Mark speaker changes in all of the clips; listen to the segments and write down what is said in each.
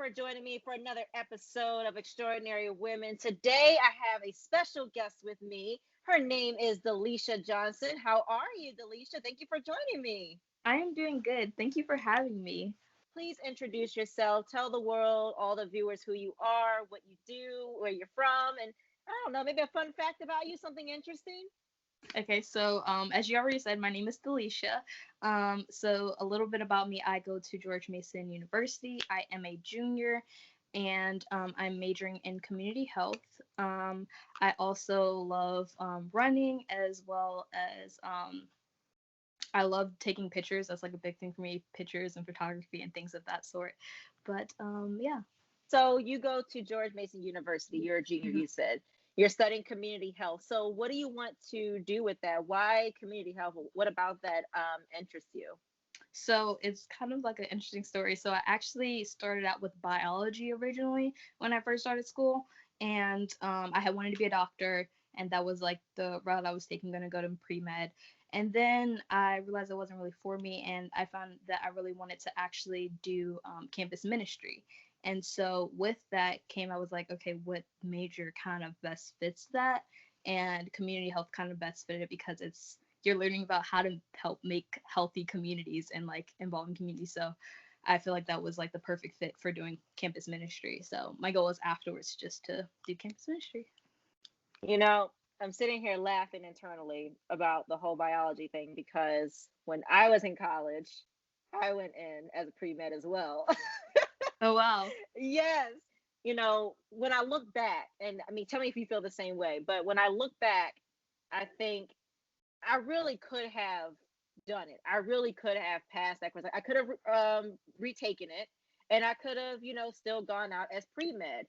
Speaker 1: for joining me for another episode of Extraordinary Women. Today, I have a special guest with me. Her name is Delyshia Johnson. How are you, Delyshia? Thank you for joining me.
Speaker 2: I am doing good. Thank you for having me.
Speaker 1: Please introduce yourself. Tell the world, all the viewers, who you are, what you do, where you're from, and I don't know, maybe a fun fact about you, something interesting.
Speaker 2: Okay, so as you already said, my name is Delyshia. So a little bit about me: I go to George Mason University. I am a junior, and I'm majoring in community health. I also love running as well as I love taking pictures. That's like a big thing for me: pictures and photography and things of that sort. But yeah.
Speaker 1: So you go to George Mason University. You're a junior,
Speaker 2: Mhm.
Speaker 1: you said. You're studying community health. So what do you want to do with that? Why community health? What about that interests you?
Speaker 2: So it's kind of like an interesting story. So I actually started out with biology originally when I first started school, and I had wanted to be a doctor, and that was like the route I was taking, going to go to pre med. And then I realized it wasn't really for me, and I found that I really wanted to actually do campus ministry. And so with that came, I was like, okay, what major kind of best fits that? And community health kind of best fitted it because you're learning about how to help make healthy communities and like involving communities. So I feel like that was like the perfect fit for doing campus ministry. So my goal is afterwards just to do campus ministry.
Speaker 1: You know, I'm sitting here laughing internally about the whole biology thing because when I was in college, I went in as a pre med as well.
Speaker 2: Oh wow.
Speaker 1: Yes. When I look back, and I mean, tell me if you feel the same way, but when I look back, I think I really could have done it. I really could have passed that course. I could have retaken it, and I could have, still gone out as pre med.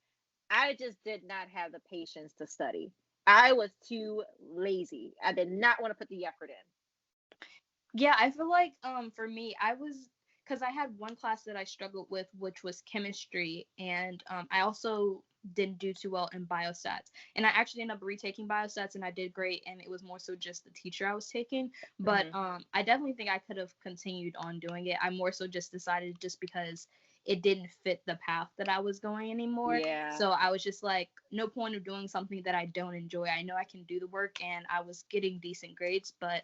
Speaker 1: I just did not have the patience to study. I was too lazy. I did not want to put the effort in.
Speaker 2: Yeah, I feel like for me, I was because I had one class that I struggled with, which was chemistry, and I also didn't do too well in biostats. And I actually ended up retaking biostats, and I did great. And it was more so just the teacher I was taking. But
Speaker 1: Hmm.
Speaker 2: I definitely think I could have continued on doing it. I more so just decided just because it didn't fit the path that I was going anymore.
Speaker 1: Yeah.
Speaker 2: So I was just like, no point of doing something that I don't enjoy. I know I can do the work, and I was getting decent grades, but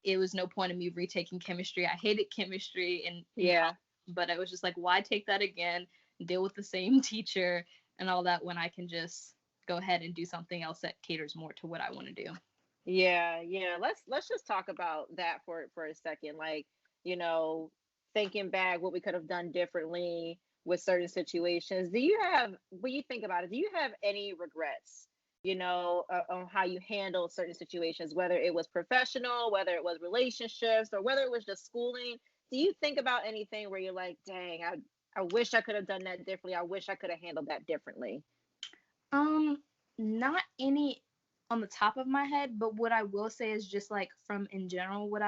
Speaker 2: it was no point in me retaking chemistry. I hated chemistry in college,
Speaker 1: Yeah.
Speaker 2: but I was just like, why take that again, deal with the same teacher and all that when I can just go ahead and do something else that caters more to what I want to do.
Speaker 1: Yeah, yeah. Let's just talk about that for a second. Like, you know, thinking back what we could have done differently with certain situations. Do you have, when you think about it, do you have any regrets, on how you handled certain situations, whether it was professional, whether it was relationships, or whether it was just schooling? Do you think about anything where you're like, dang, I wish I could have done that differently. I wish I could have handled that differently.
Speaker 2: Um, Not any on the top of my head, but what I will say is just like from in general, what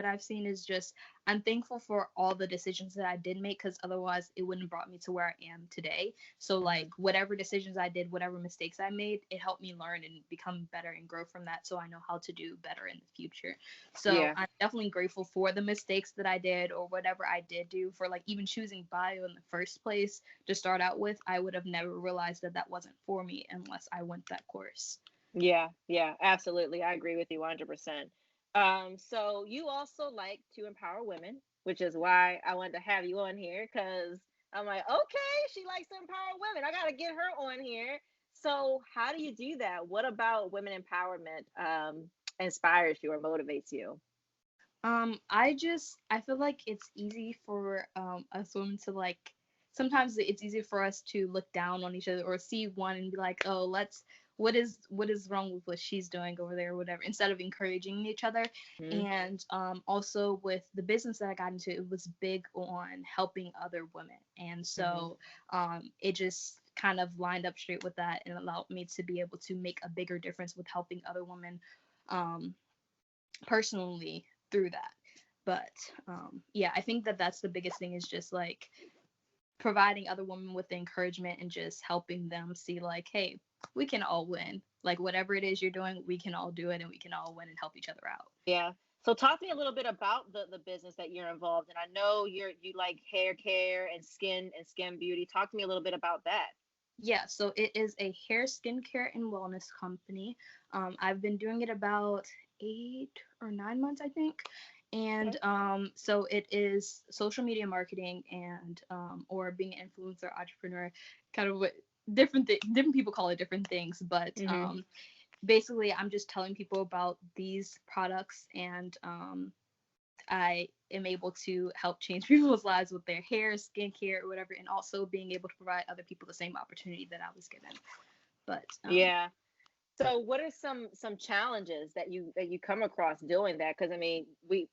Speaker 2: I've seen is just I'm thankful for all the decisions that I did make because otherwise it wouldn't have brought me to where I am today. So like
Speaker 1: Hmm.
Speaker 2: whatever decisions I did, whatever mistakes I made, it helped me learn and become better and grow from that so I know how to do better in the future. So
Speaker 1: Yeah.
Speaker 2: I'm definitely grateful for the mistakes that I did or whatever I did do for like even choosing bio in the first place to start out with. I would have never realized that that wasn't for me unless I went that course.
Speaker 1: Yeah, yeah, absolutely. I agree with you 100%. So you also like to empower women, which is why I wanted to have you on here because I'm like, okay, she likes to empower women. I got to get her on here. So how do you do that? What about women empowerment inspires you or motivates you?
Speaker 2: I feel like it's easy for us women to like sometimes it's easy for us to look down on each other or see one and be like, oh, let's what is wrong with what she's doing over there or whatever, instead of encouraging each other.
Speaker 1: Hmm.
Speaker 2: And also with the business that I got into, it was big on helping other women. And
Speaker 1: Hmm.
Speaker 2: so it just kind of lined up straight with that and allowed me to be able to make a bigger difference with helping other women um personally through that. But yeah, I think that that's the biggest thing is just like providing other women with the encouragement and just helping them see like, hey, we can all win. Like whatever it is you're doing, we can all do it and we can all win and help each other out.
Speaker 1: Yeah. So talk to me a little bit about the business that you're involved in. I know you like hair care and skin beauty. Talk to me a little bit about that.
Speaker 2: Yeah, so it is a hair, skincare, and wellness company. I've been doing it about 8 or 9 months, I think. And
Speaker 1: Okay.
Speaker 2: so it is social media marketing and or being an influencer entrepreneur, kind of what different people call it different things, but
Speaker 1: Hmm.
Speaker 2: basically I'm just telling people about these products and I am able to help change people's lives with their hair, skincare, or whatever, and also being able to provide other people the same opportunity that I was given. But
Speaker 1: Yeah. So what are some challenges that you come across doing that? Because I mean, we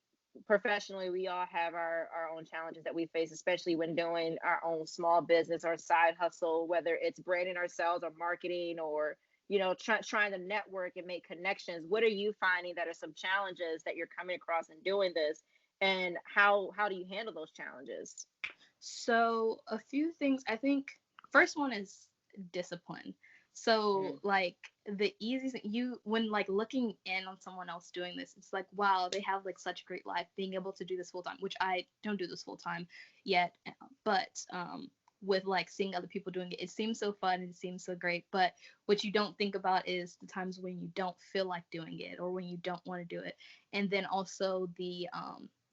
Speaker 1: professionally we all have our own challenges that we face, especially when doing our own small business or side hustle, whether it's branding ourselves or marketing or trying to network and make connections. What are you finding that are some challenges that you're coming across in doing this, and how do you handle those challenges?
Speaker 2: so a few things. I think first one is discipline. So
Speaker 1: Mm.
Speaker 2: like the easiest you when like looking in on someone else doing this, it's like wow, they have like such a great life being able to do this full time, which I don't do this full time yet, but with like seeing other people doing it, it seems so fun and it seems so great. But what you don't think about is the times when you don't feel like doing it or when you don't want to do it, and then also the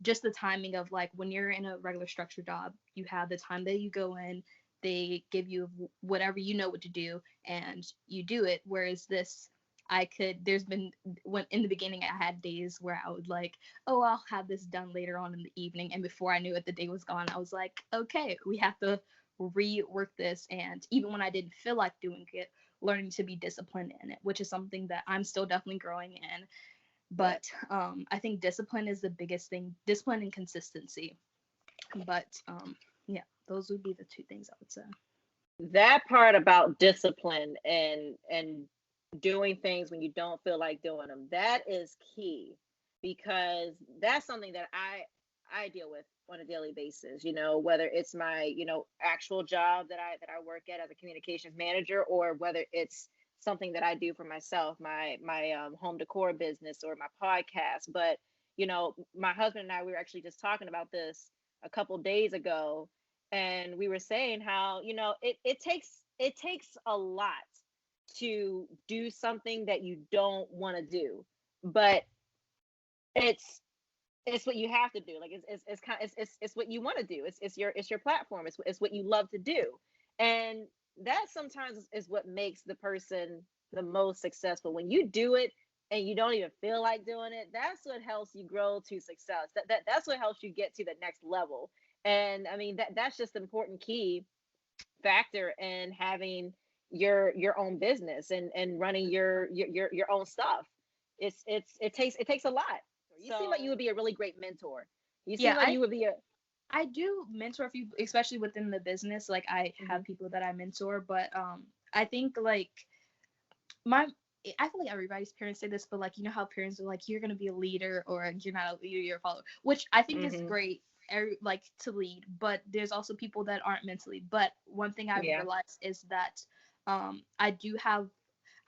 Speaker 2: just the timing of like when you're in a regular structured job, you have the time that you go in, they give you whatever you know what to do, and you do it. Whereas this, there's been when in the beginning I had days where I would like, oh, I'll have this done later on in the evening, and before I knew it, the day was gone. I was like, okay, we have to rework this, and even when I didn't feel like doing it, learning to be disciplined in it, which is something that I'm still definitely growing in.
Speaker 1: Yeah.
Speaker 2: But I think discipline is the biggest thing, discipline and consistency. But yeah, those would be the two things I would say.
Speaker 1: That part about discipline and doing things when you don't feel like doing them, that is key, because that's something that I deal with on a daily basis, whether it's my actual job that I work at as a communications manager, or whether it's something that I do for myself, my home decor business or my podcast. But my husband and I, we were actually just talking about this a couple days ago, and we were saying how it takes a lot to do something that you don't want to do, but it's it's what you have to do. Like it's kind of it's what you want to do. It's your platform. It's what you love to do, and that sometimes is what makes the person the most successful. When you do it and you don't even feel like doing it, that's what helps you grow to success. That's what helps you get to the next level. And I mean that's just an important key factor in having your own business and running your own stuff. It takes a lot. You seem like you would
Speaker 2: So
Speaker 1: be a really great mentor. You
Speaker 2: yeah,
Speaker 1: seem like you would be a
Speaker 2: I do mentor a few, especially within the business. Like I have
Speaker 1: Mhm.
Speaker 2: people that I mentor, but I think like my I feel like everybody's parents say this, but like you know how parents are like you're gonna be a leader or you're not a leader, you're a follower, which I think is
Speaker 1: Mhm.
Speaker 2: great. Like to lead, but there's also people that aren't meant to lead. But one thing I've
Speaker 1: Yeah.
Speaker 2: realized is that I do have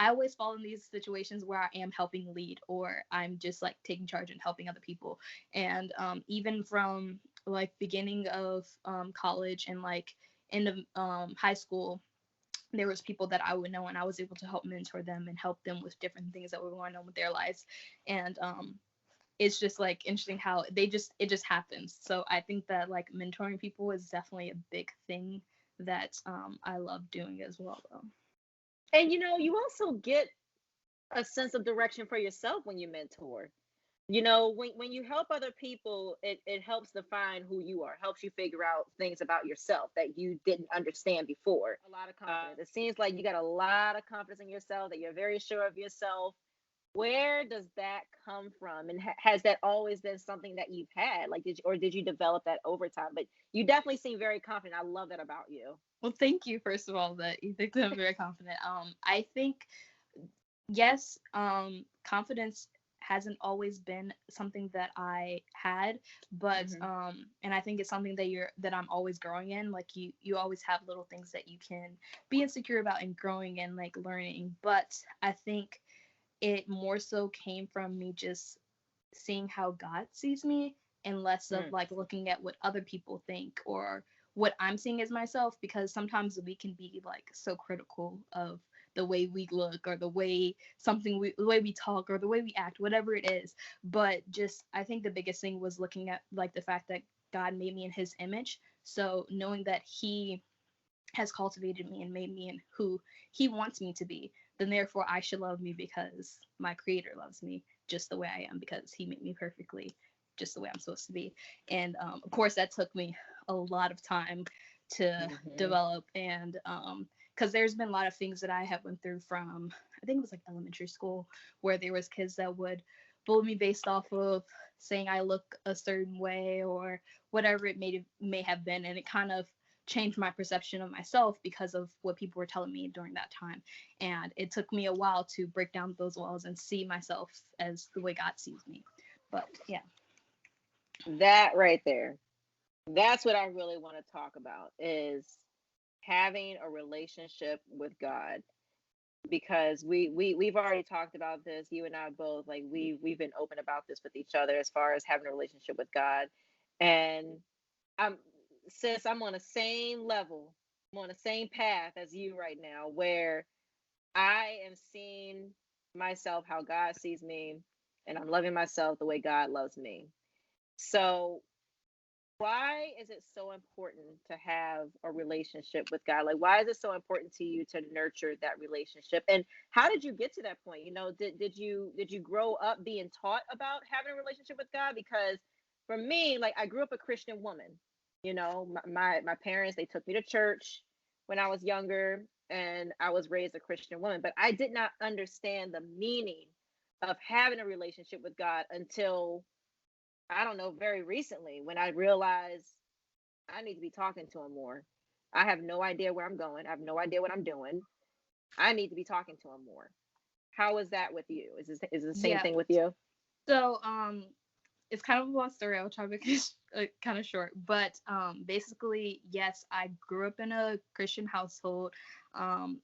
Speaker 2: I always fall in these situations where I am helping lead or I'm just like taking charge and helping other people. And even from like beginning of college and like end of high school, there was people that I would know and I was able to help mentor them and help them with different things that were going on with their lives. And it's just like interesting how it just happens. So I think that like mentoring people is definitely a big thing that I love doing as well though.
Speaker 1: And you also get a sense of direction for yourself when you mentor. When you help other people, it helps define who you are, helps you figure out things about yourself that you didn't understand before. A lot of confidence. It seems like you got a lot of confidence in yourself, that you're very sure of yourself. Where does that come from? And has that always been something that you've had? Like, did you develop that over time? But you definitely seem very confident. I love that about you.
Speaker 2: Well, thank you first of all that you think that I'm very confident. I think yes, confidence hasn't always been something that I had, but
Speaker 1: Hmm.
Speaker 2: and I think it's something that I'm always growing in. Like you always have little things that you can be insecure about and growing and like learning. But I think it more so came from me just seeing how God sees me and less of
Speaker 1: Mm.
Speaker 2: like looking at what other people think or what I'm seeing as myself, because sometimes we can be like so critical of the way we look or the way we talk or the way we act, whatever it is. But just I think the biggest thing was looking at like the fact that God made me in his image. So knowing that he has cultivated me and made me in who he wants me to be, then therefore I should love me because my creator loves me just the way I am, because he made me perfectly just the way I'm supposed to be. And of course that took me a lot of time to
Speaker 1: Hmm.
Speaker 2: develop, and because there's been a lot of things that I have went through from, I think it was like elementary school, where there was kids that would bully me based off of saying I look a certain way or whatever it may have been, and it kind of changed my perception of myself because of what people were telling me during that time. And it took me a while to break down those walls and see myself as the way God sees me. But yeah.
Speaker 1: That right there, that's what I really want to talk about is having a relationship with God, because we've already talked about this, you and I both, like we've been open about this with each other as far as having a relationship with God. And I'm sis, I'm on the same level, I'm on the same path as you right now, where I am seeing myself how God sees me, and I'm loving myself the way God loves me. So why is it so important to have a relationship with God? Like, why is it so important to you to nurture that relationship? And how did you get to that point? You know, did you grow up being taught about having a relationship with God? Because for me, like I grew up a Christian woman. You know, my parents, they took me to church when I was younger, and I was raised a Christian woman, but I did not understand the meaning of having a relationship with God until, I don't know, very recently, when I realized I need to be talking to him more. I have no idea where I'm going. I have no idea what I'm doing. I need to be talking to him more. How is that with you? Is it the same
Speaker 2: Yeah.
Speaker 1: thing with you?
Speaker 2: So it's kind of a long story. I'll try to make it kind of short. But basically, yes, I grew up in a Christian household. I'm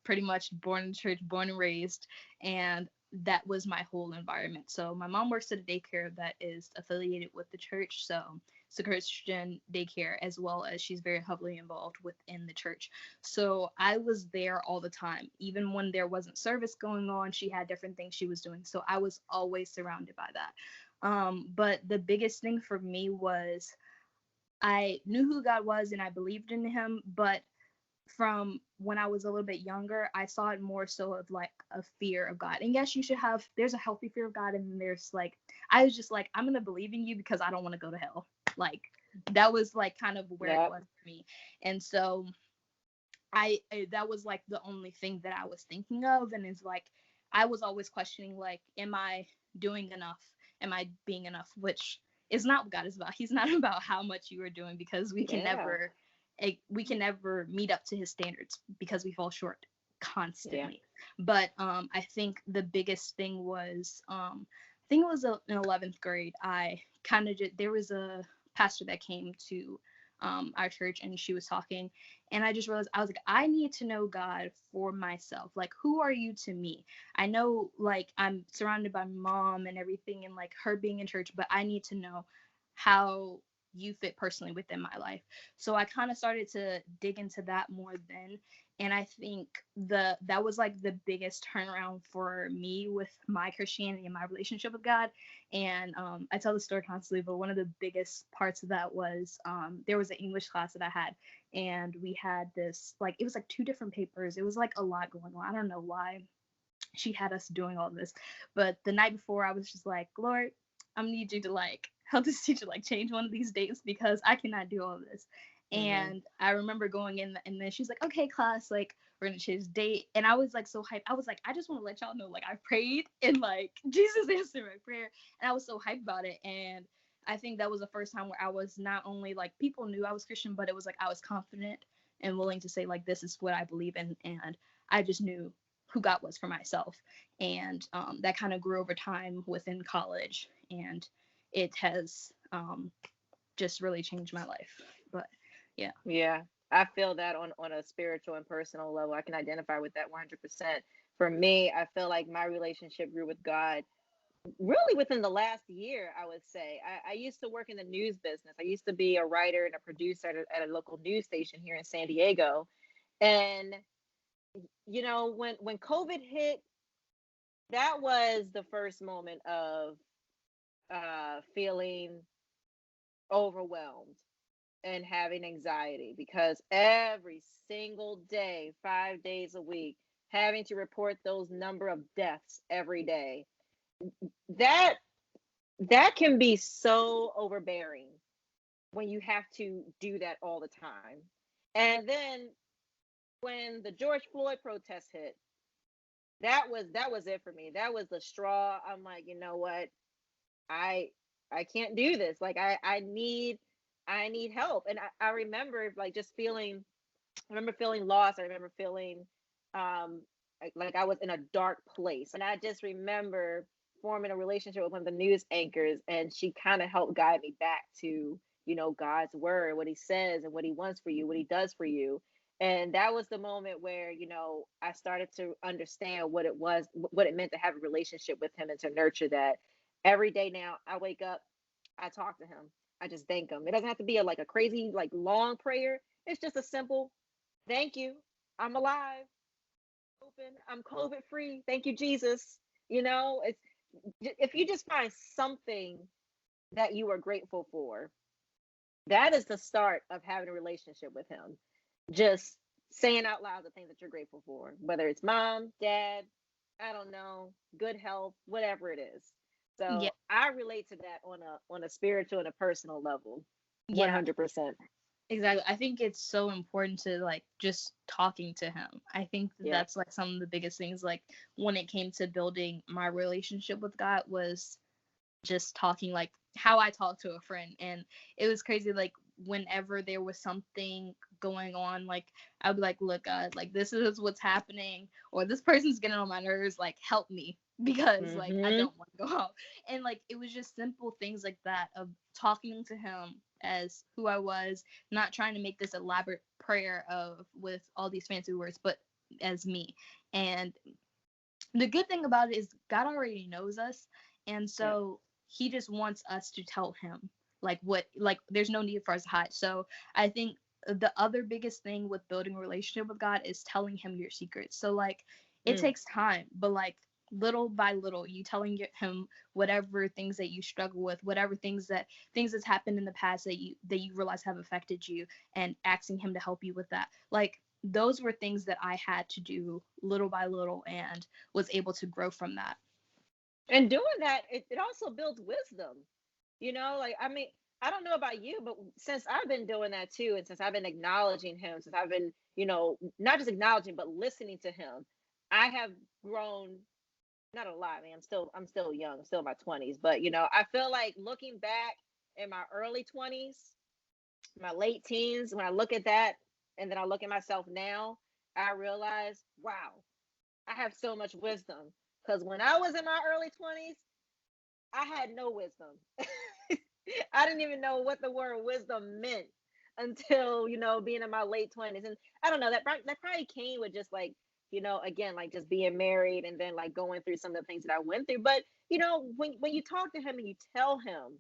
Speaker 2: pretty much born in church, born and raised, and that was my whole environment. So my mom works at a daycare that is affiliated with the church. So it's a Christian daycare, as well as she's very heavily involved within the church. So I was there all the time. Even when there wasn't service going on, she had different things she was doing. So I was always surrounded by that. But the biggest thing for me was I knew who God was and I believed in him, but from when I was a little bit younger, I saw it more so of like a fear of God. And yes, you should have, there's a healthy fear of God, and then there's like, I was just like, I'm gonna believe in you because I don't want to go to hell. Like that was like kind of where it
Speaker 1: Yep.
Speaker 2: was for me. And so that was like the only thing that I was thinking of, and it's like I was always questioning like, am I doing enough? Am I being enough? Which is not what God is about. He's not about how much you are doing, because
Speaker 1: Yeah.
Speaker 2: we can never meet up to his standards because we fall short
Speaker 1: Yeah.
Speaker 2: constantly. But I think the biggest thing was I think it was in 11th grade. I kind of there was a pastor that came to our church, and she was talking, and I just realized I was like, I need to know God for myself. Like, who are you to me? I know like I'm surrounded by mom and everything, and like her being in church, but I need to know how you fit personally within my life. So I kind of started to dig into that more then. And I think that was like the biggest turnaround for me with my Christianity and my relationship with God. And I tell the story constantly, but one of the biggest parts of that was there was an English class that I had, and we had this like, it was like two different papers. It was like a lot going on. I don't know why she had us doing all this, but the night before I was just like, Lord, I need you to like help this teacher like change one of these dates because I cannot do all this.
Speaker 1: Hmm.
Speaker 2: And I remember going in, and then she's like, okay class, like we're gonna change date. And I was like so hyped. I was like, I just want to let y'all know like I prayed and like Jesus answered my prayer. And I was so hyped about it. And I think that was the first time where I was not only like, people knew I was Christian, but it was like I was confident and willing to say like, this is what I believe in. And I just knew who God was for myself. And that kind of grew over time within college, and it has just really changed my life. But yeah.
Speaker 1: Yeah. I feel that on a spiritual and personal level. I can identify with that 100%. For me, I feel like my relationship grew with God really within the last year, I would say. I used to work in the news business. I used to be a writer and a producer at a local news station here in San Diego. And when COVID hit, that was the first moment of feeling overwhelmed and having anxiety, because every single day, 5 days a week, having to report those number of deaths every day, that that can be so overbearing when you have to do that all the time. And then when the George Floyd protest hit, that was it for me. That was the straw. I'm like, you know what? I I can't do this. Like I need help. And I remember like just feeling I remember feeling lost. I remember feeling like I was in a dark place. And I just remember forming a relationship with one of the news anchors, and she kind of helped guide me back to, God's word, what he says and what he wants for you, what he does for you. And that was the moment where, I started to understand what it meant to have a relationship with him and to nurture that. Every day now, I wake up, I talk to him. I just thank him. It doesn't have to be like a crazy, like long prayer. It's just a simple thank you. I'm alive, open. I'm COVID free. Thank you, Jesus. It's if you just find something that you are grateful for, that is the start of having a relationship with him. Just saying out loud the things that you're grateful for, whether it's mom, dad, I don't know, good health, whatever it is.
Speaker 2: Yeah,
Speaker 1: So I relate to that on a spiritual and a personal level,
Speaker 2: yeah,
Speaker 1: 100%.
Speaker 2: exactly. I think it's so important to like just talking to him. I think that
Speaker 1: Yeah.
Speaker 2: that's like some of the biggest things, like when it came to building my relationship with God, was just talking, like how I talk to a friend. And it was crazy, like whenever there was something going on, like I'd be like, look, like this is what's happening, or this person's getting on my nerves, like help me because like I
Speaker 1: Mhm.
Speaker 2: don't want to go out. And like it was just simple things like that, of talking to him as who I was, not trying to make this elaborate prayer of with all these fancy words, but as me. And the good thing about it is God already knows us, and
Speaker 1: Yeah.
Speaker 2: so he just wants us to tell him like what, like there's no need for us to hide. So I think the other biggest thing with building a relationship with God is telling him your secrets. So like it
Speaker 1: Mm.
Speaker 2: takes time, but like little by little, you telling him whatever things that you struggle with, whatever things that's happened in the past that you realize have affected you, and asking him to help you with that. Like those were things that I had to do little by little, and was able to grow from that.
Speaker 1: And doing that, it also builds wisdom. Like, I mean, I don't know about you, but since I've been doing that too, and since I've been acknowledging him, since I've been, not just acknowledging, but listening to him, I have grown. Not a lot. I mean, I'm still young, I'm still in my 20s, but I feel like looking back in my early 20s, my late teens, when I look at that, and then I look at myself now, I realize, wow, I have so much wisdom. Because when I was in my early 20s, I had no wisdom. I didn't even know what the word wisdom meant until, being in my late 20s. And I don't know, that probably came with just like, again, like just being married and then like going through some of the things that I went through. But, when you talk to him and you tell him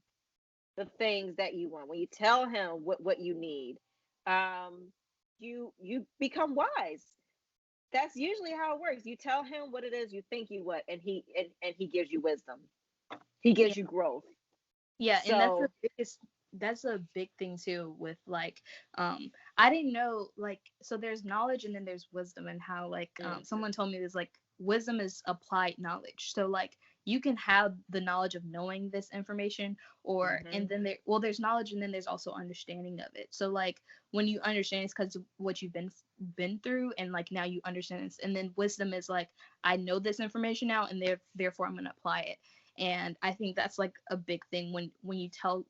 Speaker 1: the things that you want, when you tell him what you need, um, you become wise. That's usually how it works. You tell him what it is you think you want, and he gives you wisdom. He
Speaker 2: Yeah,
Speaker 1: gives you growth.
Speaker 2: yeah, and
Speaker 1: So,
Speaker 2: that's a big thing too with like I didn't know, like, so there's knowledge and then there's wisdom, and how like
Speaker 1: mm,
Speaker 2: someone told me this, like wisdom is applied knowledge. So like you can have the knowledge of knowing this information, or and
Speaker 1: mhm.
Speaker 2: then there's knowledge and then there's also understanding of it. So like when you understand, it's because of what you've been through, and like now you understand this. And then wisdom is like, I know this information now, and therefore I'm going to apply it. And I think that's like a big thing when you talk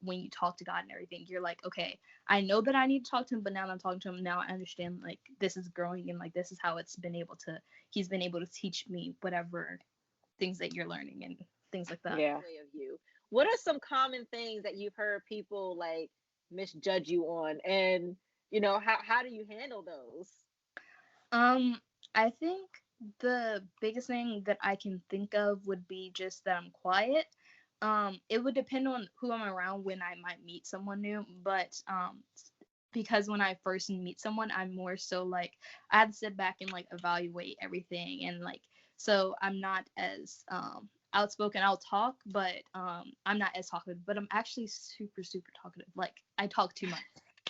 Speaker 2: to God and everything. You're like, okay, I know that I need to talk to him, but now that I'm talking to him, now I understand like this is growing, and like this is how he's been able to teach me whatever things that you're learning and things like that.
Speaker 1: Yeah. Way of you. What are some common things that you've heard people like misjudge you on, and how do you handle those?
Speaker 2: um I think The biggest thing that I can think of would be just that I'm quiet. It would depend on who I'm around when I might meet someone new, but because when I first meet someone, I'm more so like I have to sit back and like evaluate everything, and like so I'm not as outspoken. I'll talk, but I'm not as talkative. But I'm actually super talkative. Like I talk too much.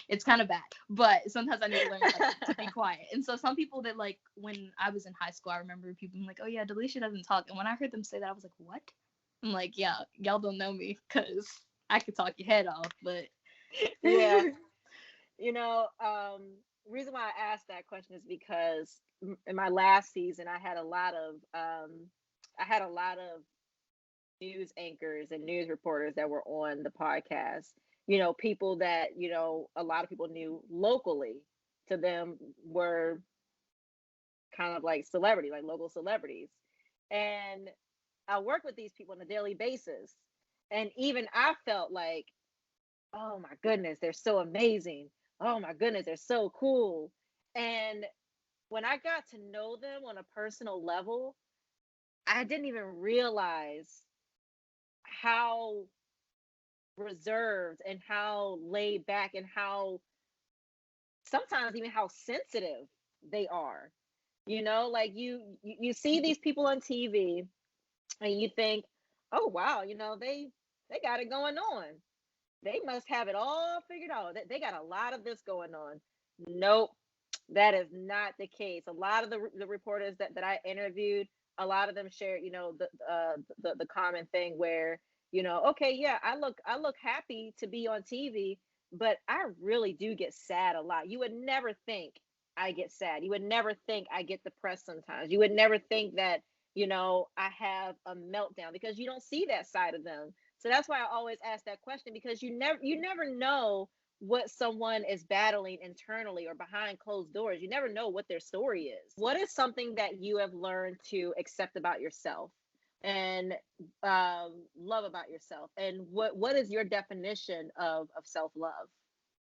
Speaker 2: It's kind of bad, but sometimes I need to learn like to be quiet. And so some people that like when I was in high school, I remember people being like, "Oh yeah, Delyshia doesn't talk." And when I heard them say that, I was like, "What?" I'm like, "Yeah, y'all don't know me because I could talk your head off, but."
Speaker 1: Yeah. You know, reason why I asked that question is because in my last season, I had a lot of news anchors and news reporters that were on the podcast. You know, people that a lot of people knew locally. To them were kind of like celebrity, like local celebrities, and I work with these people on a daily basis. And even I felt like, oh my goodness, they're so amazing. Oh my goodness, they're so cool. And when I got to know them on a personal level, I didn't even realize how reserved and how laid back and how sometimes even how sensitive they are. Like you see these people on TV and you think, "Oh wow, they got it going on. They must have it all figured out. They got a lot of this going on." Nope, that is not the case. A lot of the reporters that I interviewed, a lot of them shared, the common thing where, okay, yeah, I look happy to be on TV, but I really do get sad a lot. You would never think I get sad. You would never think I get depressed sometimes. You would never think that, I have a meltdown because you don't see that side of them. So that's why I always ask that question, because you never know what someone is battling internally or behind closed doors. You never know what their story is. What is something that you have learned to accept about yourself and love about yourself? And what is your definition of self love?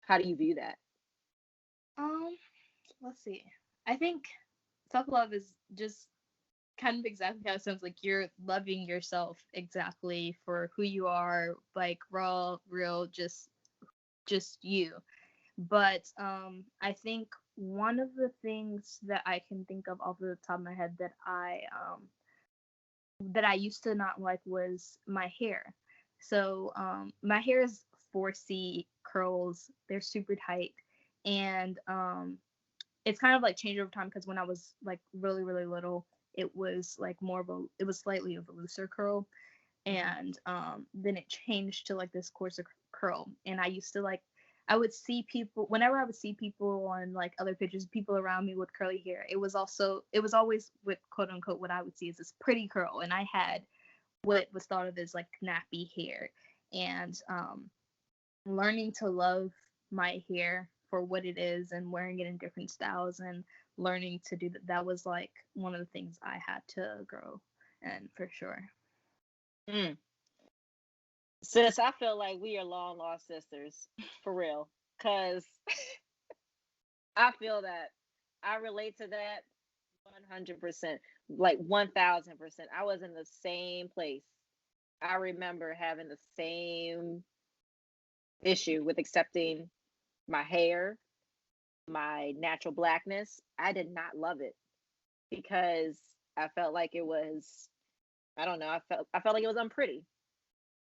Speaker 1: How do you view that?
Speaker 2: Um, let's see. I think self love is just kind of exactly how it sounds like you're loving yourself exactly for who you are, like raw, real, just you. But I think one of the things that I can think of off the top of my head that I used to not like was my hair. So my hair is 4C curls. They're super tight, and it's kind of like changed over time because when I was like really little, it was slightly of a looser curl,
Speaker 1: Mhm.
Speaker 2: and then it changed to like this coarser curl. And I would see people whenever I would see people on like other pictures, people around me with curly hair. It was always with quote unquote what I would see as this pretty curl, and I had what was thought of as like nappy hair. And learning to love my hair for what it is and wearing it in different styles and learning to do that, that was like one of the things I had to grow and for sure.
Speaker 1: Mm. Sis, I feel like we are long lost sisters for real. Cause I feel that I relate to that 100%, like 1000%. I was in the same place. I remember having the same issue with accepting my hair, my natural blackness. I did not love it because I felt like it was, I don't know, I felt like it was unpretty.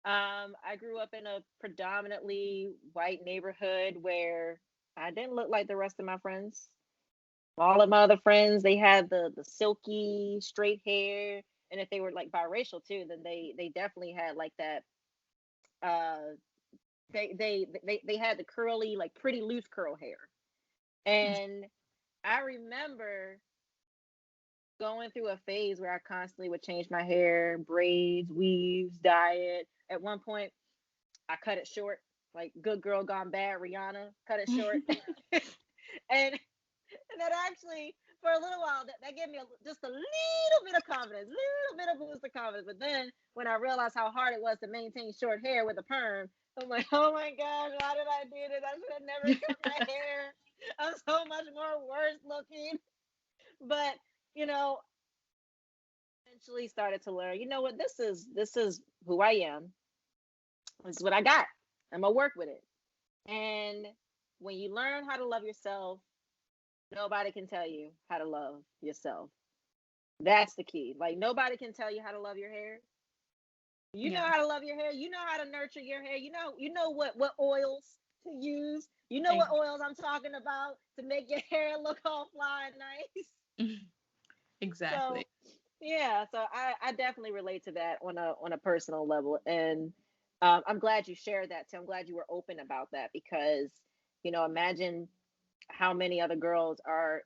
Speaker 1: I grew up in a predominantly white neighborhood where I didn't look like the rest of my friends. All of my other friends, they had the silky straight hair, and if they were like biracial too, then they definitely had like that. Uh, they had the curly, like pretty loose curl hair, and I remember going through a phase where I constantly would change my hair, braids, weaves, dye it. At one point, I cut it short, like good girl gone bad, Rihanna, cut it short, and and that actually for a little while that gave me just a little bit of confidence, little bit of boost of confidence. But then when I realized how hard it was to maintain short hair with a perm, I'm like, oh my gosh, why did I do this? I should have never cut my hair. I'm so much more worse looking. But you know, eventually started to learn, you know what, this is who I am. This is what I got. I'm gonna work with it. And when you learn how to love yourself, nobody can tell you how to love yourself. That's the key. Like nobody can tell you how to love your hair. You know
Speaker 2: Yeah.
Speaker 1: how to love your hair. You know how to nurture your hair. You know what oils to use. You know what
Speaker 2: Ex-
Speaker 1: oils I'm talking about to make your hair look all fly and nice. So
Speaker 2: exactly.
Speaker 1: yeah, so I definitely relate to that on a personal level, and I'm glad you shared that too. I'm glad you were open about that because imagine how many other girls are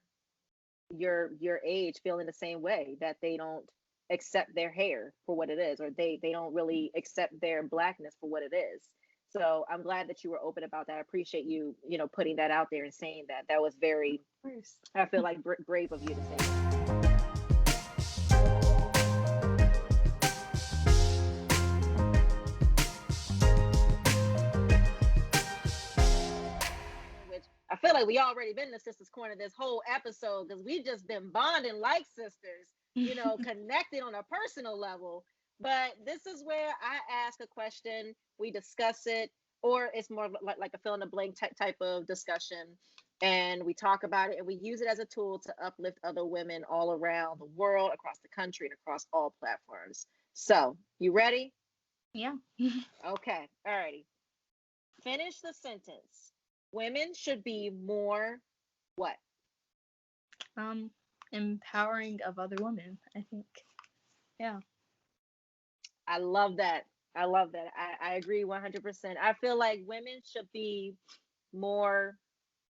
Speaker 1: your age feeling the same way, that they don't accept their hair for what it is, or they don't really accept their blackness for what it is. So I'm glad that you were open about that. I appreciate you putting that out there and saying that. That was very,
Speaker 2: Of course.
Speaker 1: I feel like, brave of you to say that. Which I feel like we already been the sisters corner this whole episode because we've just been bonding like sisters, connected on a personal level. But this is where I ask a question, we discuss it, or it's more like a fill in the blank type of discussion. And we talk about it and we use it as a tool to uplift other women all around the world, across the country, and across all platforms. So, you ready?
Speaker 2: Yeah.
Speaker 1: Okay. All righty. Finish the sentence. Women should be more what?
Speaker 2: um Empowering of other women, I think. Yeah.
Speaker 1: I love that. I love that. I agree 100%. I feel like women should be more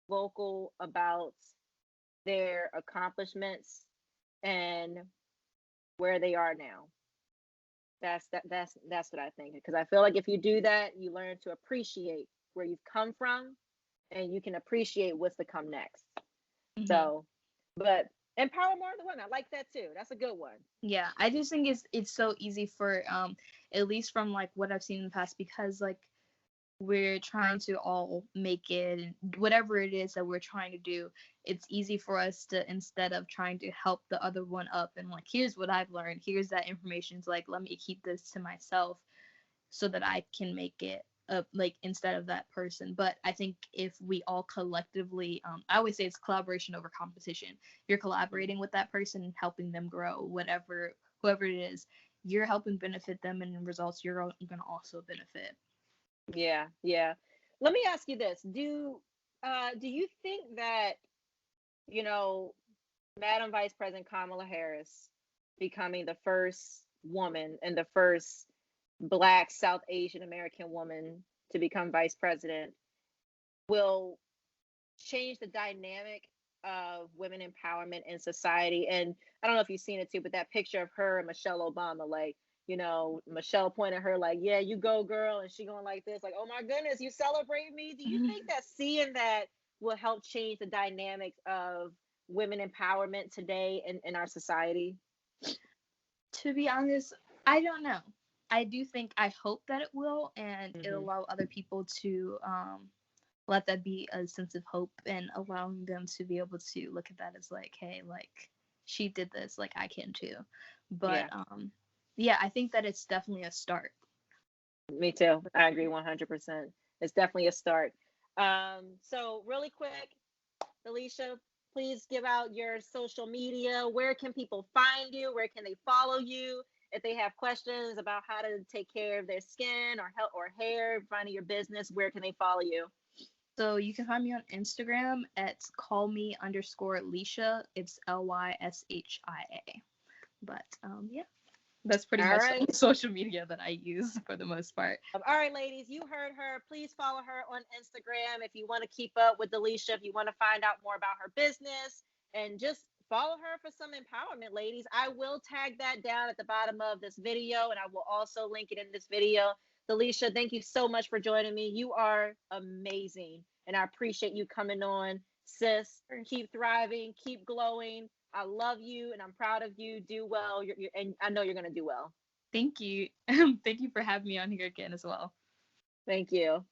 Speaker 1: vocal about their accomplishments and where they are now. That's what I think, because I feel like if you do that, you learn to appreciate where you've come from and you can appreciate what's to come next.
Speaker 2: Hmm.
Speaker 1: So, but empower more of the women. I like that too. That's a good one.
Speaker 2: Yeah, I just think it's so easy for at least from like what I've seen in the past, because like we're trying to all make it, and whatever it is that we're trying to do, it's easy for us to, instead of trying to help the other one up and like, here's what I've learned, here's that information, it's like, let me keep this to myself so that I can make it up, like, instead of that person. But I think if we all collectively, I always say it's collaboration over competition. You're collaborating with that person and helping them grow, whatever, whoever it is, you're helping benefit them, and in results, you're going to also benefit.
Speaker 1: Yeah, yeah. Let me ask you this. Do you think that, you know, Madam Vice President Kamala Harris becoming the first woman and the first Black South Asian American woman to become vice president will change the dynamic of women empowerment in society? And I don't know if you've seen it too, but that picture of her and Michelle Obama, like, Michelle pointed her like, yeah, you go girl. And she going like this, like, oh my goodness, you celebrate me. Do you think that seeing that will help change the dynamics of women empowerment today in our society?
Speaker 2: To be honest, I don't know. I do think, I hope that it will, and it'll
Speaker 1: Hmm.
Speaker 2: allow other people to let that be a sense of hope, and allowing them to be able to look at that as like, hey, like, she did this, like, I can too. But
Speaker 1: Yeah,
Speaker 2: yeah, I think that it's definitely a start.
Speaker 1: me too. I agree 100%. It's definitely a start. So really quick, Delyshia, please give out your social media. Where can people find you? Where can they follow you? If they have questions about how to take care of their skin or health or hair, finding your business, where can they follow you?
Speaker 2: So you can find me on Instagram at callme_Leisha. It's LyshiA. But yeah, that's pretty
Speaker 1: All
Speaker 2: much
Speaker 1: right.
Speaker 2: the social media that I use for the most part.
Speaker 1: All right, ladies, you heard her. Please follow her on Instagram if you want to keep up with Delyshia, if you want to find out more about her business, and just follow her for some empowerment, ladies. I will tag that down at the bottom of this video, and I will also link it in this video. Delyshia, thank you so much for joining me. You are amazing, and I appreciate you coming on. Sis, keep thriving, keep glowing. I love you, and I'm proud of you. Do well, and I know you're going to do well.
Speaker 2: Thank you. Thank you for having me on here again as well.
Speaker 1: Thank you.